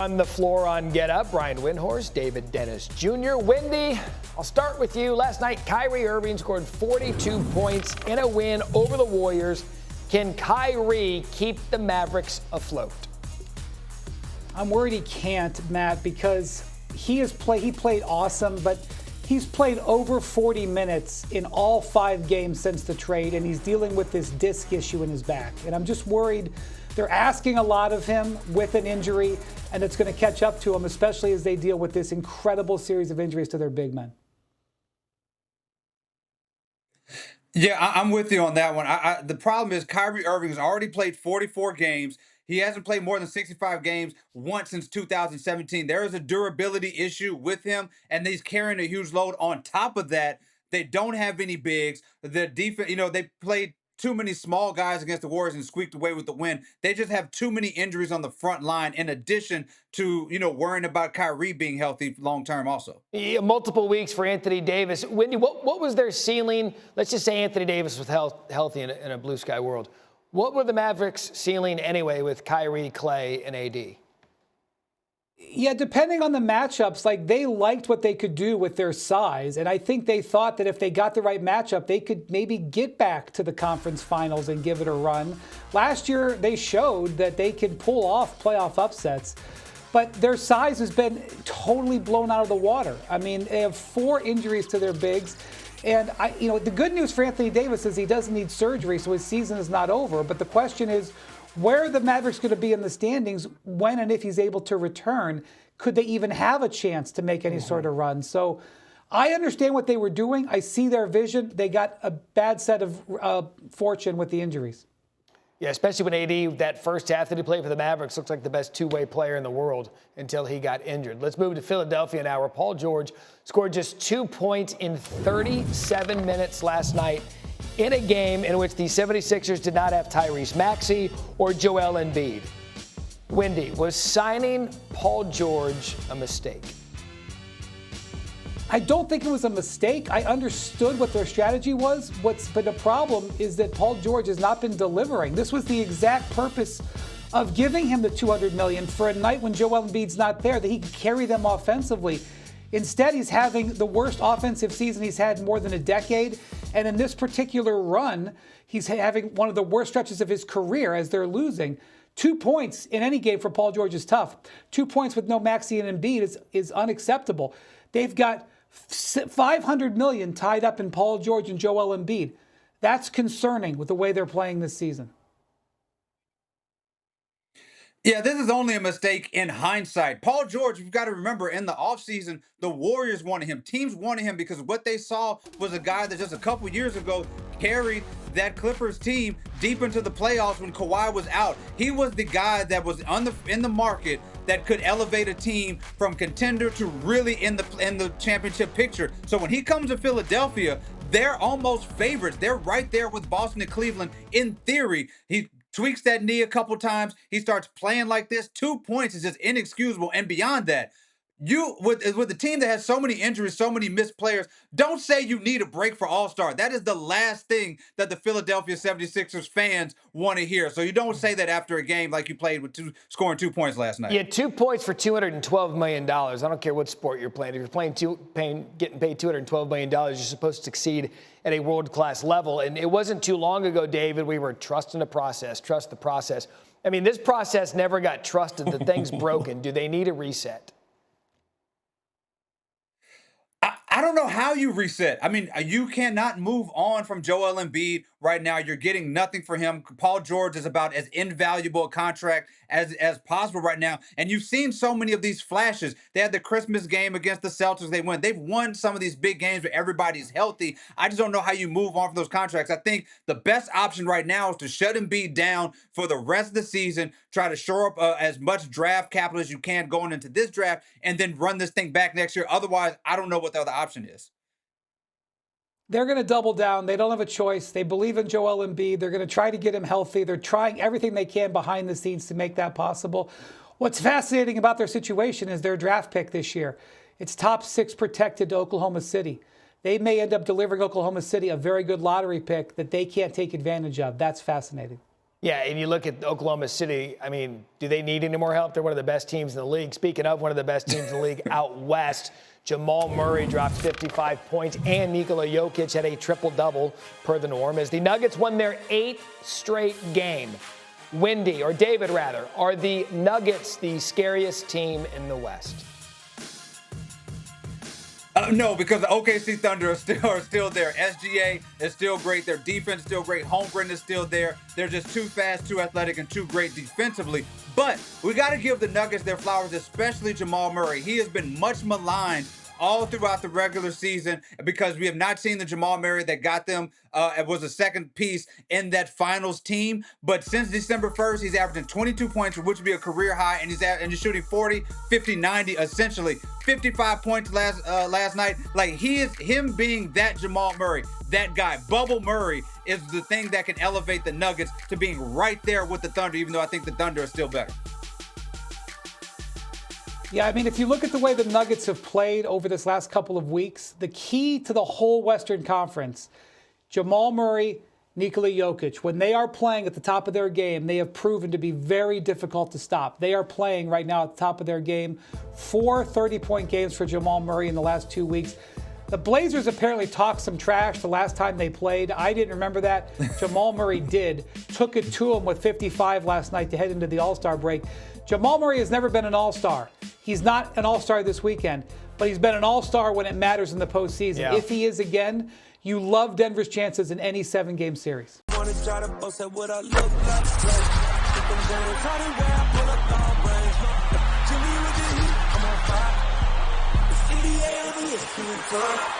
On the floor on Get Up, Brian Windhorst, David Dennis Jr. Wendy, I'll start with you. Last night, Kyrie Irving scored 42 points in a win over the Warriors. Can Kyrie keep the Mavericks afloat? I'm worried he can't, Matt, because he played awesome, but he's played over 40 minutes in all 5 games since the trade, and he's dealing with this disc issue in his back. And I'm just worried they're asking a lot of him with an injury, and it's going to catch up to him, especially as they deal with this incredible series of injuries to their big men. Yeah, I'm with you on that one. The problem is Kyrie Irving has already played 44 games. He hasn't played more than 65 games once since 2017. There is a durability issue with him, and he's carrying a huge load. On top of that, they don't have any bigs. The defense, they played too many small guys against the Warriors and squeaked away with the win. They just have too many injuries on the front line, in addition to, worrying about Kyrie being healthy long term also. Yeah, multiple weeks for Anthony Davis. Wendy, what was their ceiling? Let's just say Anthony Davis was healthy in a blue sky world. What were the Mavericks' ceiling anyway with Kyrie, Clay, and AD? Yeah, depending on the matchups, they liked what they could do with their size. And I think they thought that if they got the right matchup, they could maybe get back to the conference finals and give it a run. Last year, they showed that they could pull off playoff upsets. But their size has been totally blown out of the water. I mean, they have 4 injuries to their bigs. And, the good news for Anthony Davis is he doesn't need surgery, so his season is not over. But the question is, where are the Mavericks going to be in the standings when and if he's able to return? Could they even have a chance to make any sort of run? So I understand what they were doing. I see their vision. They got a bad set of fortune with the injuries. Yeah, especially when AD, that first half that he played for the Mavericks, looks like the best two-way player in the world until he got injured. Let's move to Philadelphia now, where Paul George scored just 2 points in 37 minutes last night in a game in which the 76ers did not have Tyrese Maxey or Joel Embiid. Wendy, was signing Paul George a mistake? I don't think it was a mistake. I understood what their strategy was. But the problem is that Paul George has not been delivering. This was the exact purpose of giving him the $200 million for a night when Joel Embiid's not there, that he could carry them offensively. Instead, he's having the worst offensive season he's had in more than a decade. And in this particular run, he's having one of the worst stretches of his career as they're losing. 2 points in any game for Paul George is tough. 2 points with no Maxey and Embiid is unacceptable. They've got $500 million tied up in Paul George and Joel Embiid. That's concerning with the way they're playing this season. Yeah, this is only a mistake in hindsight. Paul George, you've got to remember, in the offseason, the Warriors wanted him. Teams wanted him because what they saw was a guy that just a couple years ago carried that Clippers team deep into the playoffs when Kawhi was out. He was the guy that was in the market that could elevate a team from contender to really in the championship picture. So when he comes to Philadelphia, they're almost favorites. They're right there with Boston and Cleveland in theory. He tweaks that knee a couple times. He starts playing like this. 2 points is just inexcusable. And beyond that, you with the team that has so many injuries, so many missed players, don't say you need a break for All-Star. That is the last thing that the Philadelphia 76ers fans want to hear. So you don't say that after a game like you played with scoring 2 points last night. Yeah, 2 points for $212 million. I don't care what sport you're playing. If you're getting paid $212 million, you're supposed to succeed at a world-class level. And it wasn't too long ago, David, we were trusting the process, trust the process. I mean, this process never got trusted. The thing's broken. Do they need a reset? I don't know how you reset. I mean, you cannot move on from Joel Embiid right now. You're getting nothing for him. Paul George is about as invaluable a contract as possible right now. And you've seen so many of these flashes. They had the Christmas game against the Celtics. They won. They've won some of these big games where everybody's healthy. I just don't know how you move on from those contracts. I think the best option right now is to shut Embiid down for the rest of the season, try to shore up as much draft capital as you can going into this draft, and then run this thing back next year. Otherwise, I don't know what the other option is. They're going to double down. They don't have a choice. They believe in Joel Embiid. They're going to try to get him healthy. They're trying everything they can behind the scenes to make that possible. What's fascinating about their situation is their draft pick this year. It's top 6 protected to Oklahoma City. They may end up delivering Oklahoma City a very good lottery pick that they can't take advantage of. That's fascinating. Yeah, and you look at Oklahoma City, I mean, do they need any more help? They're one of the best teams in the league. Speaking of one of the best teams in the league out west, Jamal Murray dropped 55 points, and Nikola Jokic had a triple-double per the norm as the Nuggets won their 8th straight game. Wendy, or David rather, are the Nuggets the scariest team in the West? No, because the OKC Thunder are still there. SGA is still great. Their defense is still great. Holmgren is still there. They're just too fast, too athletic, and too great defensively. But we got to give the Nuggets their flowers, especially Jamal Murray. He has been much maligned all throughout the regular season because we have not seen the Jamal Murray that got them. It was a second piece in that finals team. But since December 1st, he's averaging 22 points, which would be a career high, and he's shooting 40, 50, 90, essentially 55 points last night. Like him being that Jamal Murray, that guy, Bubble Murray, is the thing that can elevate the Nuggets to being right there with the Thunder, even though I think the Thunder are still better. Yeah, I mean, if you look at the way the Nuggets have played over this last couple of weeks, the key to the whole Western Conference, Jamal Murray, Nikola Jokic, when they are playing at the top of their game, they have proven to be very difficult to stop. They are playing right now at the top of their game. 4 30-point games for Jamal Murray in the last 2 weeks. The Blazers apparently talked some trash the last time they played. I didn't remember that. Jamal Murray did. Took it to him with 55 last night to head into the All-Star break. Jamal Murray has never been an All-Star. He's not an All-Star this weekend, but he's been an All-Star when it matters in the postseason. Yeah. If he is again, you love Denver's chances in any 7-game series. NBA